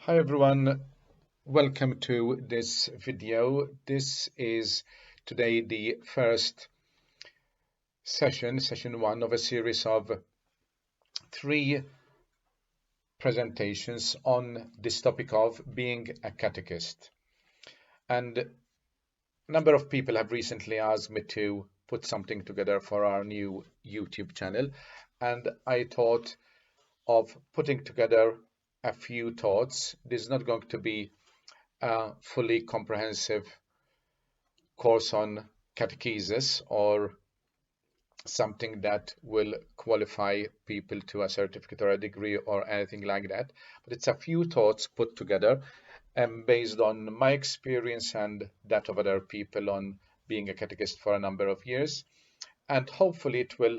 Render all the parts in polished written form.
Hi everyone, welcome to this video. This is today the first session one of a series of 3 presentations on this topic of being a catechist. And a number of people have recently asked me to put something together for our new YouTube channel, and I thought of putting together a few thoughts. This is not going to be a fully comprehensive course on catechesis or something that will qualify people to a certificate or a degree or anything like that. But it's a few thoughts put together based on my experience and that of other people on being a catechist for a number of years. And hopefully it will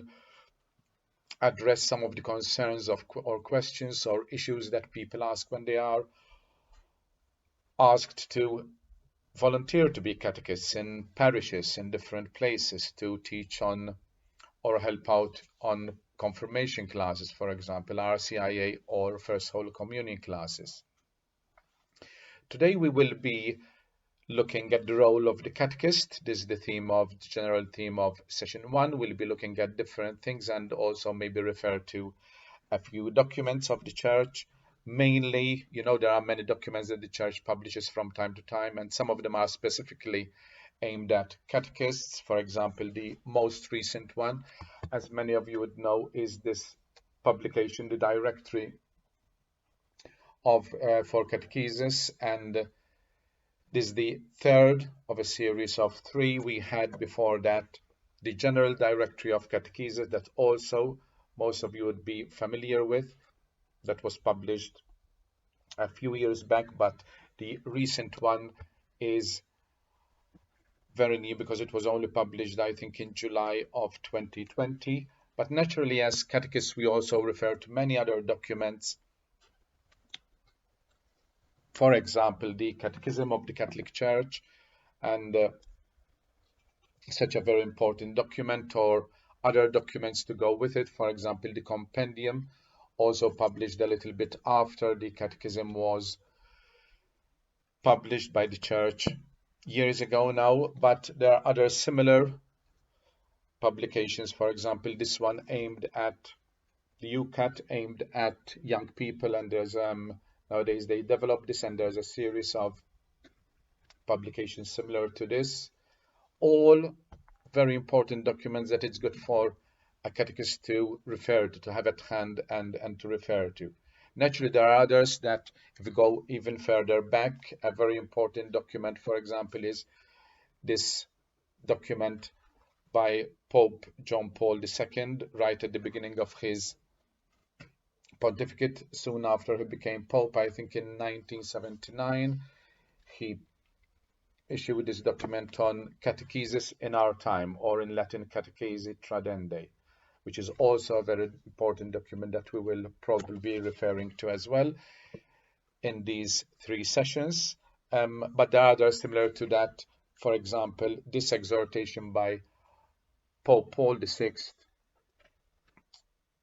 address some of the concerns or questions or issues that people ask when they are asked to volunteer to be catechists in parishes in different places to teach on or help out on confirmation classes, for example, RCIA or First Holy Communion classes. Today we will be looking at the role of the catechist. This is the general theme of session 1. We'll be looking at different things and also maybe refer to a few documents of the church. Mainly, there are many documents that the church publishes from time to time, and some of them are specifically aimed at catechists. For example, the most recent one, as many of you would know, is this publication, the Directory for Catechesis, and this is the third of a series of 3. We had before that the General Directory of Catechesis that also most of you would be familiar with, that was published a few years back, but the recent one is very new because it was only published, I think, in July of 2020. But naturally, as catechists, we also refer to many other documents. For example, the Catechism of the Catholic Church, and such a very important document, or other documents to go with it. For example, the Compendium, also published a little bit after the Catechism was published by the Church years ago now, but there are other similar publications. For example, this one aimed at the UCAT, aimed at young people, and there's nowadays they developed this, and there's a series of publications similar to this, all very important documents that it's good for a catechist to refer to have at hand and to refer to. Naturally, there are others that, if we go even further back, a very important document, for example, is this document by Pope John Paul II, right at the beginning of his pontificate, soon after he became Pope, I think in 1979, he issued this document on catechesis in our time, or in Latin catechesi tradendae, which is also a very important document that we will probably be referring to as well in these 3 sessions. But there are others similar to that. For example, this exhortation by Pope Paul VI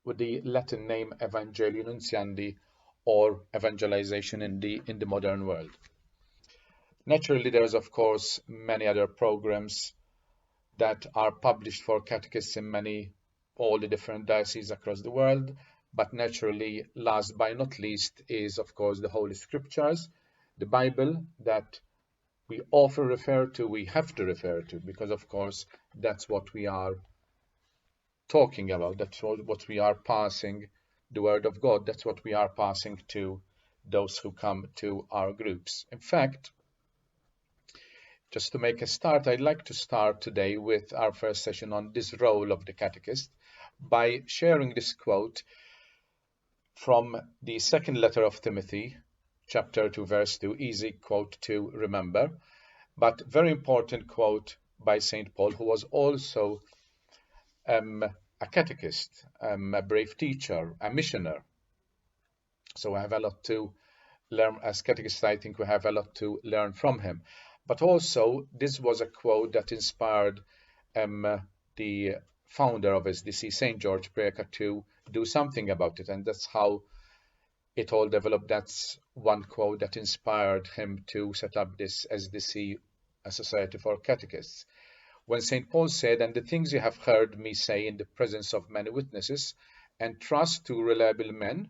with the Latin name Evangelii Nuntiandi, or evangelization in the modern world. Naturally, there's of course many other programs that are published for catechists in all the different dioceses across the world. But naturally, last but not least, is of course the Holy Scriptures, the Bible, that we often refer to, we have to refer to, because of course that's what we are talking about, that's what we are passing, the Word of God, that's what we are passing to those who come to our groups. In fact, just to make a start, I'd like to start today with our first session on this role of the catechist by sharing this quote from the second letter of Timothy, chapter 2, verse 2, easy quote to remember, but very important quote by St. Paul, who was also a catechist, a brave teacher, a missionary. So I have a lot to learn as catechists. I think we have a lot to learn from him. But also, this was a quote that inspired the founder of SDC, St. George Preacher, to do something about it. And that's how it all developed. That's one quote that inspired him to set up this SDC, a Society for Catechists. When St. Paul said, "And the things you have heard me say in the presence of many witnesses, entrust to reliable men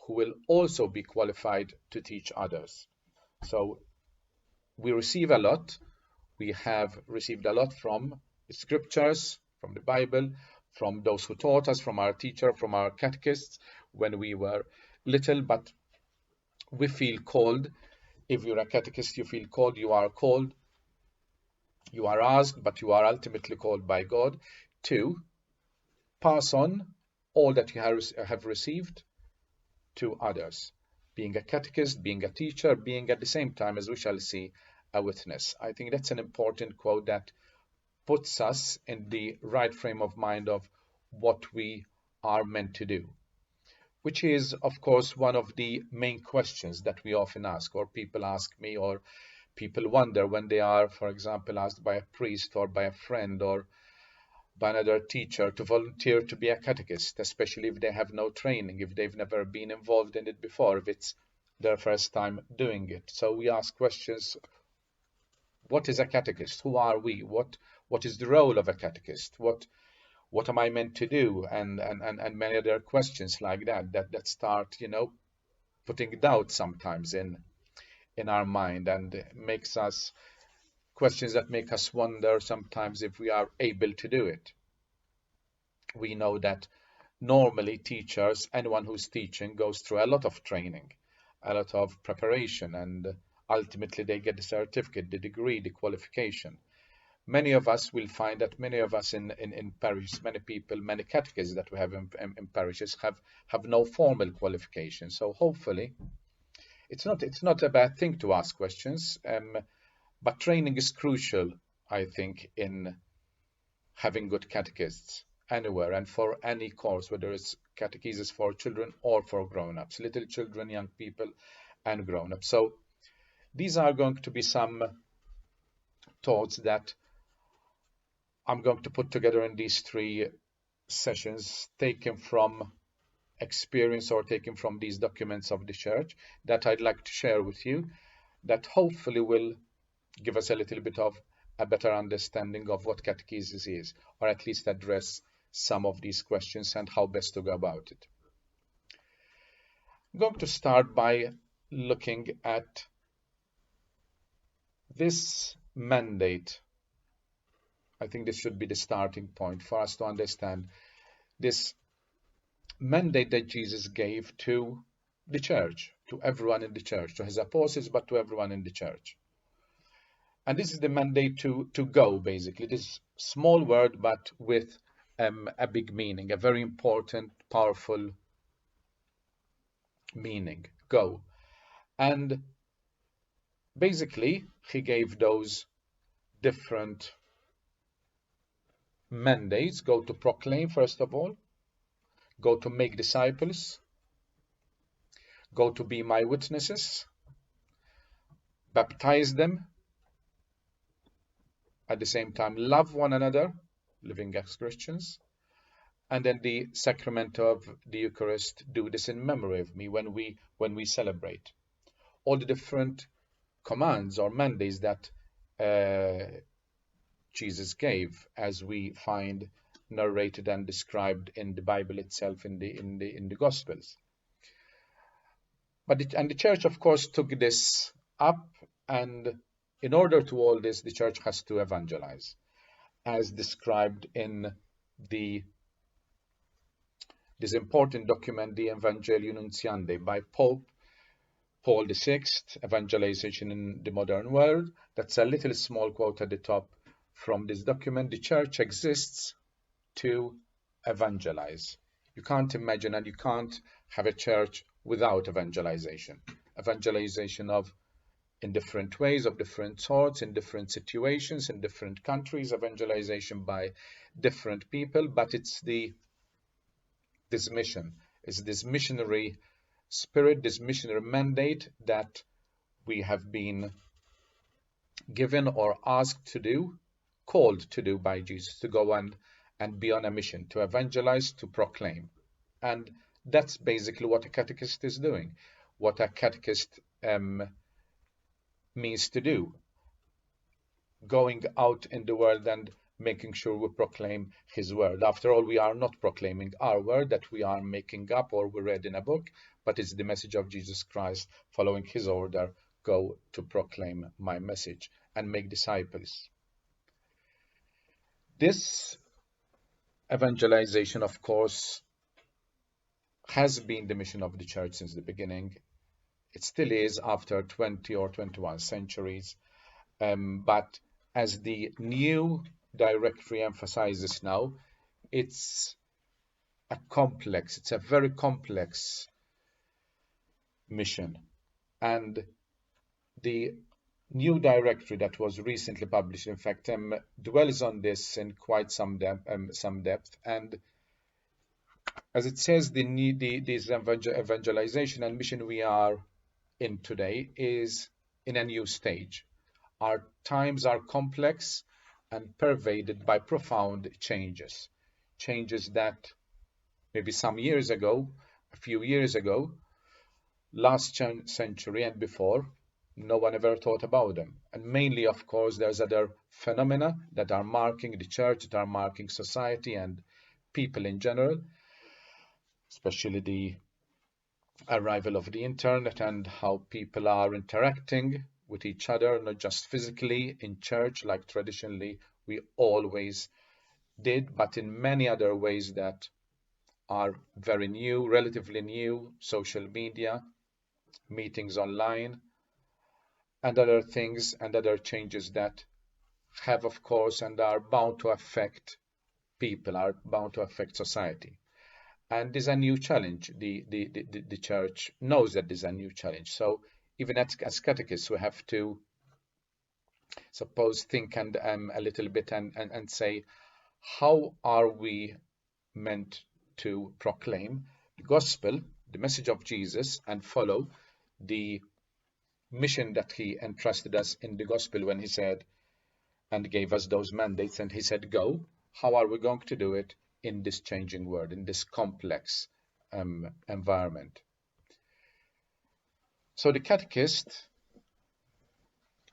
who will also be qualified to teach others." So we receive a lot. We have received a lot from the scriptures, from the Bible, from those who taught us, from our teacher, from our catechists when we were little, but we feel called. If you're a catechist, you feel called, you are called, you are asked, but you are ultimately called by God to pass on all that you have received to others. Being a catechist, being a teacher, being at the same time, as we shall see, a witness. I think that's an important quote that puts us in the right frame of mind of what we are meant to do, which is, of course, one of the main questions that we often ask, or people ask me, or people wonder when they are, for example, asked by a priest or by a friend or by another teacher to volunteer to be a catechist, especially if they have no training, if they've never been involved in it before, if it's their first time doing it. So we ask questions: what is a catechist? Who are we? What is the role of a catechist? What am I meant to do? And many other questions like that start, putting doubt sometimes in our mind, and makes us questions that make us wonder sometimes if we are able to do it. We know that normally teachers, anyone who's teaching, goes through a lot of training, a lot of preparation, and ultimately they get the certificate, the degree, the qualification. Many of us will find that many of us in parishes, many people, many catechists that we have in parishes have no formal qualification. So hopefully it's not a bad thing to ask questions, but training is crucial, I think, in having good catechists anywhere and for any course, whether it's catechesis for children or for grown-ups, little children, young people, and grown-ups. So these are going to be some thoughts that I'm going to put together in these 3 sessions, taken from experience or taken from these documents of the church, that I'd like to share with you, that hopefully will give us a little bit of a better understanding of what catechesis is, or at least address some of these questions and how best to go about it. I'm going to start by looking at this mandate. I think this should be the starting point for us to understand this mandate that Jesus gave to the church, to everyone in the church, to his apostles, but to everyone in the church. And this is the mandate to go, basically. This small word, but with a big meaning, a very important, powerful meaning: go. And basically, he gave those different mandates: go to proclaim, first of all, go to make disciples, go to be my witnesses, baptize them, at the same time love one another, living as Christians, and then the sacrament of the Eucharist, do this in memory of me when we celebrate. All the different commands or mandates that Jesus gave, as we find narrated and described in the Bible itself, in the Gospels. But the church, of course, took this up, and in order to all this, the church has to evangelize, as described in this important document, the Evangelii Nuntiandi, by Pope Paul VI, Evangelization in the Modern World. That's a little small quote at the top from this document. The church exists to evangelize. You can't imagine, and you can't have a church without evangelization. Evangelization in different ways, of different sorts, in different situations, in different countries, evangelization by different people, but it's this mission, it's this missionary spirit, this missionary mandate that we have been given or asked to do, called to do by Jesus, to go and be on a mission, to evangelize, to proclaim. And That's basically what a catechist is doing, what a catechist means to do, going out in the world and making sure we proclaim his word. After all, we are not proclaiming our word that we are making up or we read in a book, but it's the message of Jesus Christ, following his order, go to proclaim my message and make disciples. This evangelization, of course, has been the mission of the church since the beginning. It still is after 20 or 21 centuries, but as the new directory emphasizes now, it's a very complex mission. And the new directory that was recently published, in fact, dwells on this in quite some depth. And as it says, this evangelization and mission we are in today is in a new stage. Our times are complex and pervaded by profound changes that maybe some years ago, a few years ago, last century and before, no one ever thought about them. And mainly, of course, there's other phenomena that are marking the church, that are marking society and people in general, especially the arrival of the internet and how people are interacting with each other, not just physically in church like traditionally we always did, but in many other ways that are very new, relatively new: social media, meetings online, and other things and other changes that have, of course, and are bound to affect people, are bound to affect society. And there's a new challenge. The church knows that there's a new challenge. So even as catechists, we have to think and a little bit and say, how are we meant to proclaim the gospel, the message of Jesus, and follow the mission that he entrusted us in the gospel when he said and gave us those mandates, and he said, go. How are we going to do it in this changing world, in this complex environment? So the catechist,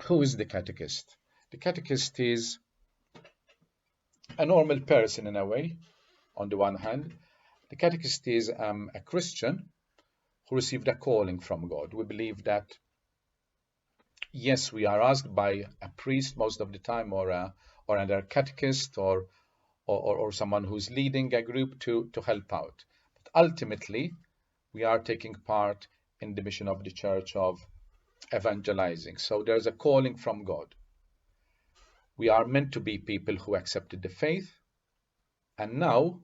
who is the catechist? The catechist is a normal person in a way, on the one hand. The catechist is a Christian who received a calling from God. We believe that, yes, we are asked by a priest most of the time, or another catechist, or someone who's leading a group to help out. But ultimately, we are taking part in the mission of the church of evangelizing. So there's a calling from God. We are meant to be people who accepted the faith, and now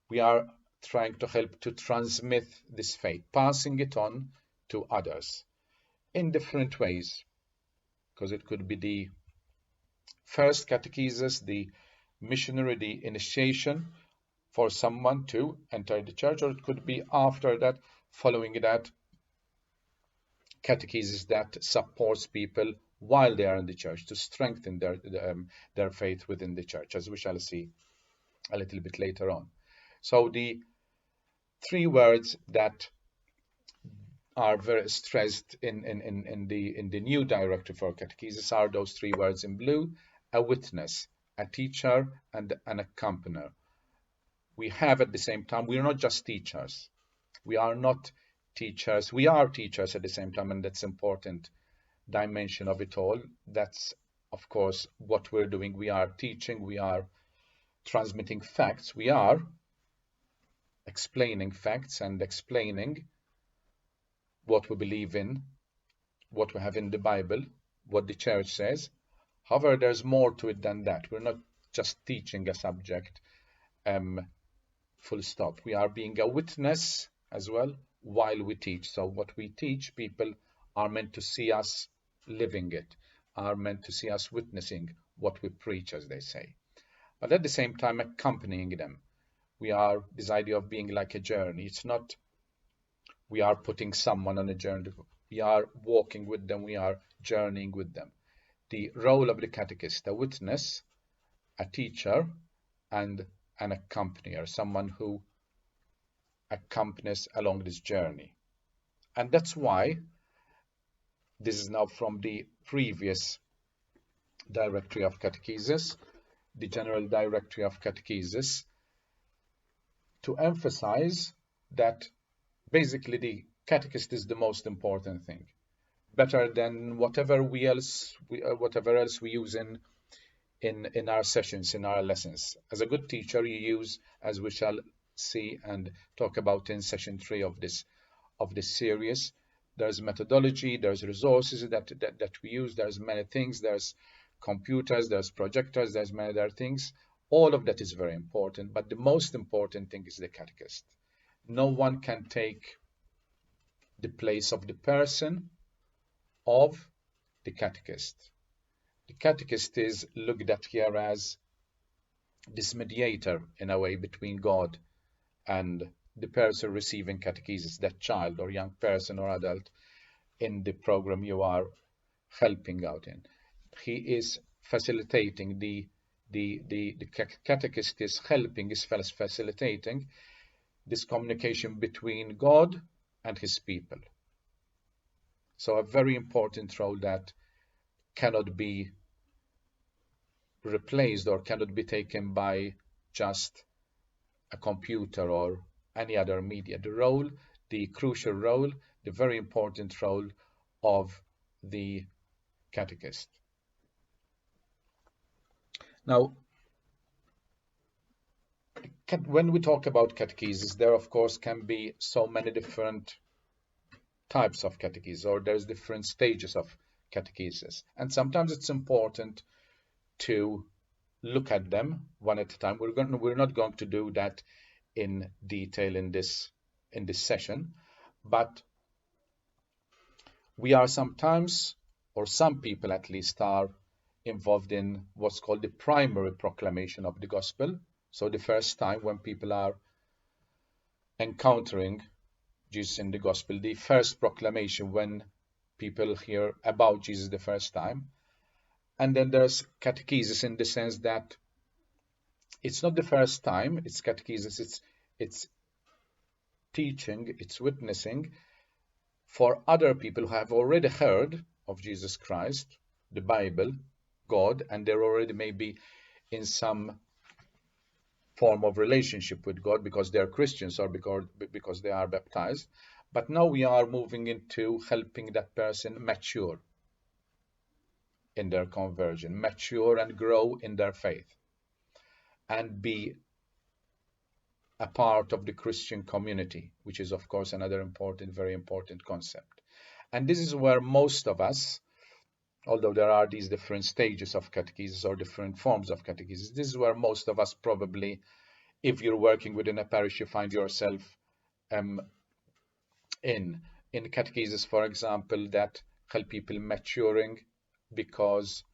we are trying to help to transmit this faith, passing it on to others in different ways, because it could be the first catechesis, the missionary, the initiation for someone to enter the church, or it could be after that, following that, catechesis that supports people while they are in the church to strengthen their faith within the church, as we shall see a little bit later on. So the three words that are very stressed in the new directive for catechesis are those three words in blue: a witness, a teacher, and an accompanier. We have at the same time, we're not just teachers. We are not teachers. We are teachers at the same time, and that's important dimension of it all. That's, of course, what we're doing. We are teaching, we are transmitting facts, we are explaining facts and explaining what we believe in, what we have in the Bible, what the church says. However, there's more to it than that. We're not just teaching a subject, full stop. We are being a witness as well while we teach. So what we teach, people are meant to see us living it, are meant to see us witnessing what we preach, as they say. But at the same time, accompanying them. We are this idea of being like a journey. It's not we are putting someone on a journey. We are walking with them. We are journeying with them. The role of the catechist: a witness, a teacher, and an accompanier, someone who accompany us along this journey. And that's why this is now from the previous Directory of Catechesis, the General Directory of Catechesis, to emphasize that basically the catechist is the most important thing, better than whatever else we use in our sessions, in our lessons. As a good teacher, you use, as we shall see and talk about in session 3 of this series, there's methodology, there's resources that we use, there's many things, there's computers, there's projectors, there's many other things. All of that is very important, but the most important thing is the catechist. No one can take the place of the person of the catechist. The catechist is looked at here as this mediator, in a way, between God and the person receiving catechesis, that child or young person or adult in the program you are helping out in. He is facilitating the catechist is facilitating this communication between God and his people. So a very important role that cannot be replaced or cannot be taken by just a computer or any other media. The role, the crucial role, the very important role of the catechist. Now, when we talk about catechesis, there of course can be so many different types of catechesis, or there's different stages of catechesis, and sometimes it's important to look at them one at a time. We're not going to do that in detail in this session, but we are sometimes, or some people at least, are involved in what's called the primary proclamation of the gospel. So the first time when people are encountering Jesus in the gospel, the first proclamation when people hear about Jesus the first time. And then there's catechesis in the sense that it's not the first time, it's catechesis, it's teaching, it's witnessing for other people who have already heard of Jesus Christ, the Bible, God, and they're already maybe in some form of relationship with God because they're Christians or because they are baptized. But now we are moving into helping that person mature in their conversion, mature and grow in their faith, and be a part of the Christian community, which is of course another important, very important concept. And this is where most of us, although there are these different stages of catechesis or different forms of catechesis, this is where most of us probably, if you're working within a parish, you find yourself in catechesis, for example, that help people maturing because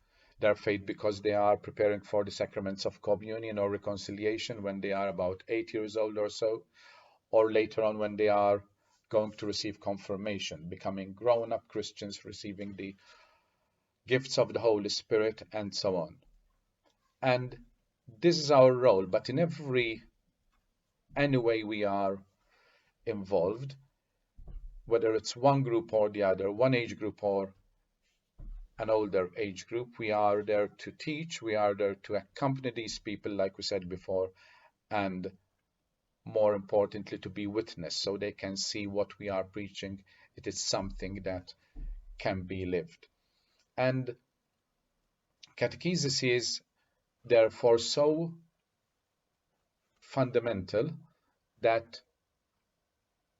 their faith, because they are preparing for the sacraments of communion or reconciliation when they are about 8 years old or so, or later on when they are going to receive confirmation, becoming grown-up Christians, receiving the gifts of the Holy Spirit, and so on. And this is our role, but in any way we are involved, whether it's one group or the other, one age group or an older age group, we are there to teach, we are there to accompany these people, like we said before, and more importantly, to be witness, so they can see what we are preaching. It is something that can be lived. And catechesis is therefore so fundamental that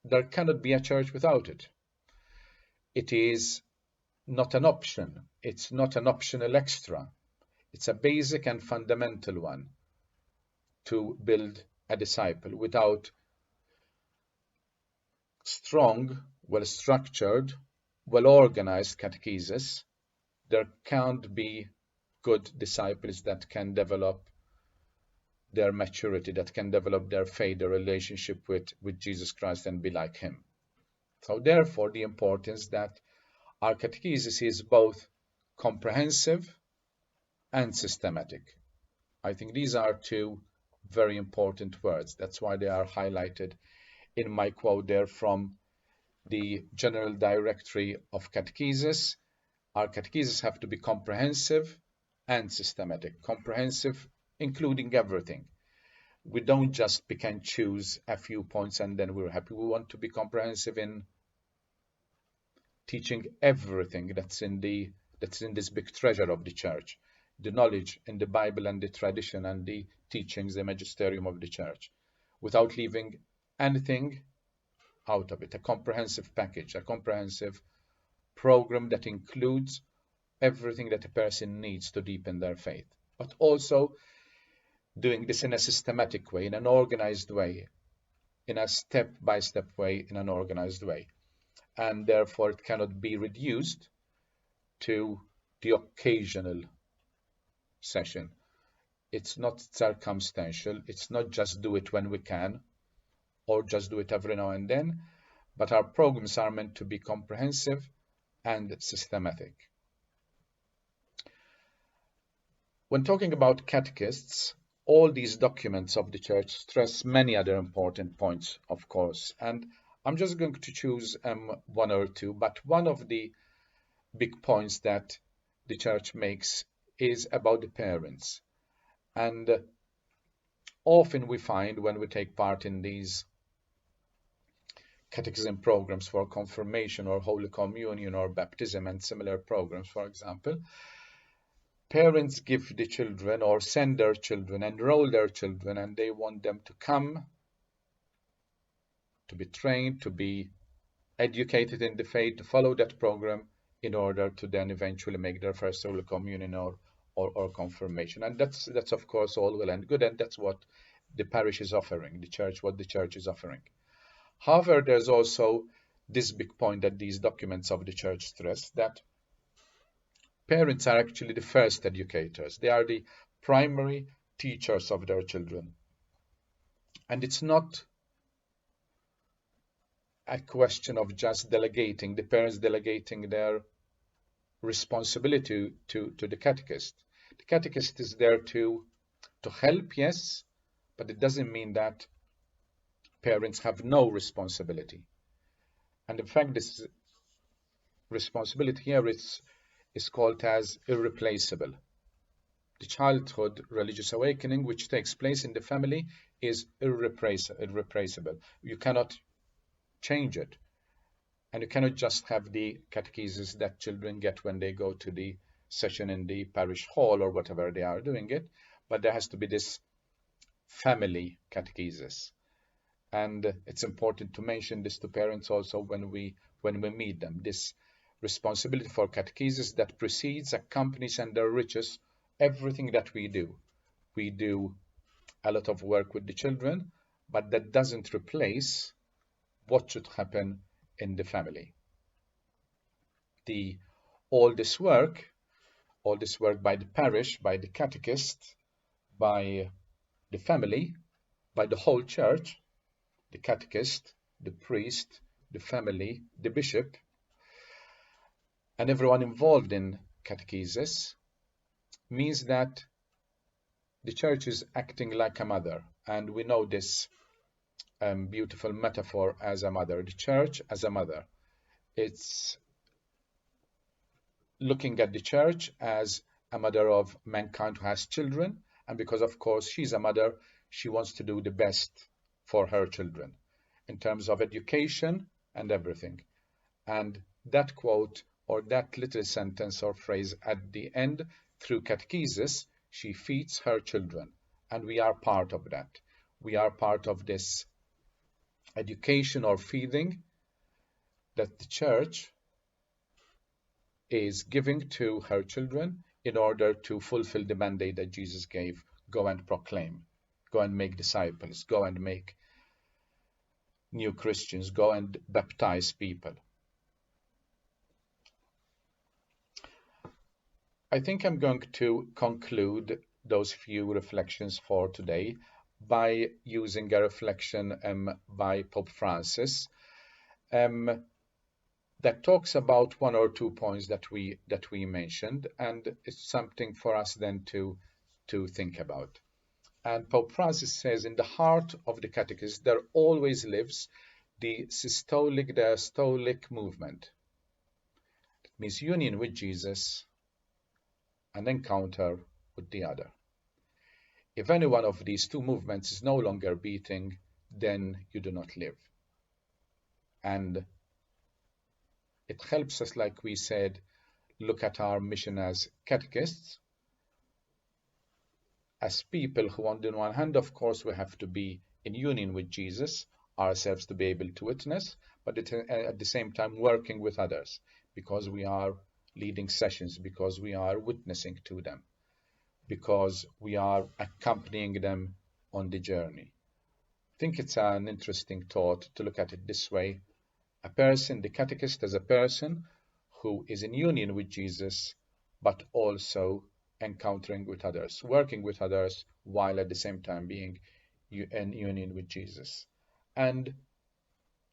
there cannot be a church without it. It is not an option. It's not an optional extra. It's a basic and fundamental one to build a disciple. Without strong, well-structured, well-organized catechesis, there can't be good disciples that can develop their maturity, that can develop their faith, their relationship with Jesus Christ and be like him. So therefore, the importance that our catechesis is both comprehensive and systematic. I think these are two very important words. That's why they are highlighted in my quote there from the General Directory of Catechesis. Our catechesis have to be comprehensive and systematic. Comprehensive, including everything. We don't just pick and choose a few points and then we're happy. We want to be comprehensive in teaching everything that's in this big treasure of the church, the knowledge in the Bible and the tradition and the teachings, the magisterium of the church, without leaving anything out of it. A comprehensive package, a comprehensive program that includes everything that a person needs to deepen their faith, but also doing this in a systematic way, in an organized way, in a step-by-step way, in an organized way. And therefore it cannot be reduced to the occasional session. It's not circumstantial. It's not just do it when we can or just do it every now and then, but our programs are meant to be comprehensive and systematic. When talking about catechists, all these documents of the church stress many other important points, of course, and I'm just going to choose one or two, but one of the big points that the church makes is about the parents. And often we find when we take part in these catechism programs for confirmation or Holy Communion or baptism and similar programs, for example, parents give the children or send their children, enroll their children, and they want them to come, to be trained, to be educated in the faith, to follow that program in order to then eventually make their first Holy Communion or confirmation. And that's of course all well and good, and that's what the parish is offering, what the church is offering. However, there's also this big point that these documents of the church stress, that parents are actually the first educators. They are the primary teachers of their children. And it's not a question of just delegating, the parents delegating their responsibility to the catechist. The catechist is there to help, yes, but it doesn't mean that parents have no responsibility. And in fact, this responsibility here is called as irreplaceable. The childhood religious awakening which takes place in the family is irreplaceable. You cannot change it. And you cannot just have the catechesis that children get when they go to the session in the parish hall or whatever they are doing it, but there has to be this family catechesis. And it's important to mention this to parents also when we meet them. This responsibility for catechesis that precedes, accompanies, and enriches everything that we do. We do a lot of work with the children, but that doesn't replace what should happen in the family. All this work by the parish, by the catechist, by the family, by the whole church, the catechist, the priest, the family, the bishop, and everyone involved in catechesis, means that the church is acting like a mother. And we know this beautiful metaphor as a mother. The church as a mother. It's looking at the church as a mother of mankind who has children, and because of course she's a mother, she wants to do the best for her children in terms of education and everything. And that quote or that little sentence or phrase at the end, through catechesis, she feeds her children, and we are part of that. We are part of this education or feeding that the church is giving to her children in order to fulfill the mandate that Jesus gave. Go and proclaim, go and make disciples, go and make new Christians, go and baptize people. I think I'm going to conclude those few reflections for today by using a reflection by Pope Francis that talks about one or 2 points that we mentioned, and it's something for us then to think about. And Pope Francis says, in the heart of the Catechist, there always lives the systolic-diastolic movement. It means union with Jesus and encounter with the other. If any one of these two movements is no longer beating, then you do not live. And it helps us, like we said, look at our mission as catechists, as people who, on the one hand, of course, we have to be in union with Jesus ourselves to be able to witness, but at the same time working with others, because we are leading sessions, because we are witnessing to them, because we are accompanying them on the journey. I think it's an interesting thought to look at it this way. A person, the catechist, as a person who is in union with Jesus, but also encountering with others, working with others, while at the same time being in union with Jesus. And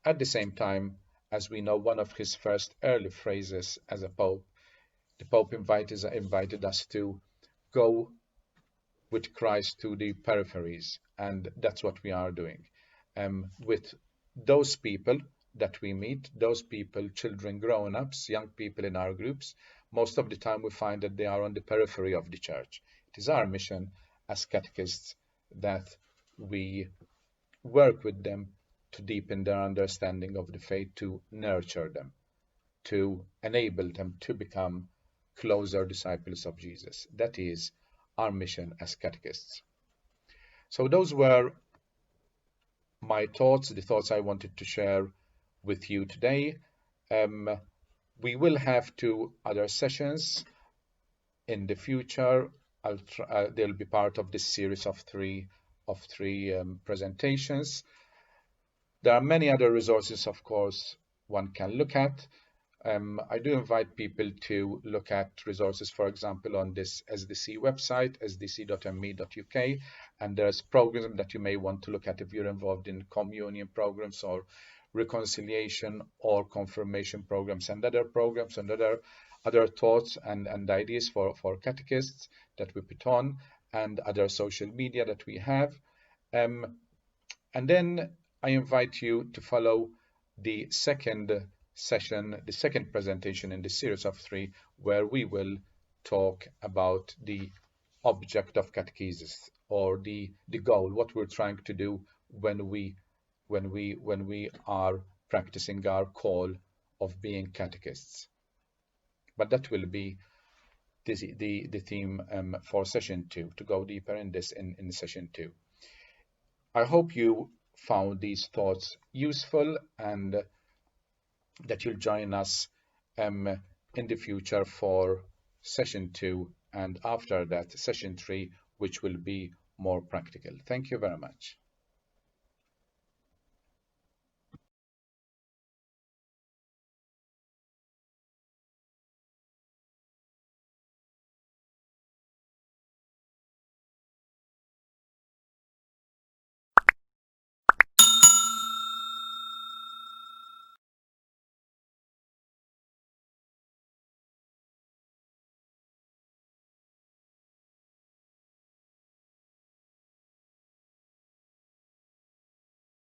at the same time, as we know, one of his first early phrases as a pope, the Pope invited us to go with Christ to the peripheries, and that's what we are doing. With those people that we meet, those people, children, grown-ups, young people in our groups, most of the time we find that they are on the periphery of the church. It is our mission as catechists that we work with them to deepen their understanding of the faith, to nurture them, to enable them to become closer disciples of Jesus. That is our mission as catechists. So those were my thoughts, the thoughts I wanted to share with you today. We will have 2 other sessions in the future. They'll be part of this series of three presentations. There are many other resources, of course, one can look at. I do invite people to look at resources, for example, on this SDC website, sdc.me.uk, and there's programs that you may want to look at if you're involved in communion programs or reconciliation or confirmation programs and other programs and other thoughts and ideas for catechists that we put on, and other social media that we have. And then I invite you to follow the second session, the second presentation in the series of 3, where we will talk about the object of catechesis, or the goal, what we're trying to do when we are practicing our call of being catechists. But that will be the theme for session 2, to go deeper in this in session 2. I hope you found these thoughts useful, and that you'll join us in the future for session 2, and after that session 3, which will be more practical. Thank you very much.